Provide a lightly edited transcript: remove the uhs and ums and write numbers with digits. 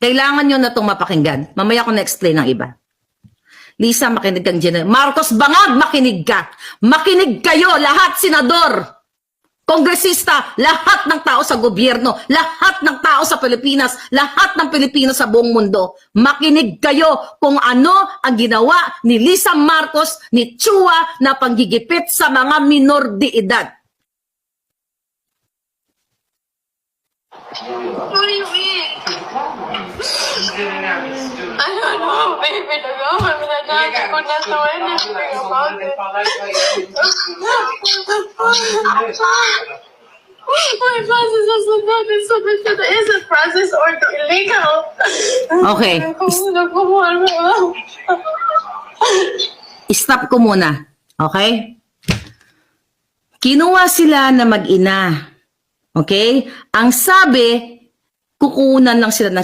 Kailangan nyo na itong mapakinggan. Mamaya ko na-explain ang iba. Lisa, makinig kang General. Marcos Bangag, makinig ka. Makinig kayo, lahat, senador, kongresista, lahat ng tao sa gobyerno, lahat ng tao sa Pilipinas, lahat ng Pilipino sa buong mundo. Makinig kayo kung ano ang ginawa ni Lisa Marcos, ni Chua na panggigipit sa mga minor de edad. What do you mean? I don't know, baby. Nagawa mo na natin kung nasa anything about it. My process is not in submission. Is it process or illegal? Okay. Stop ko muna. Okay? Kinuha sila na mag-ina. Okay? Ang sabi, kukunan lang sila ng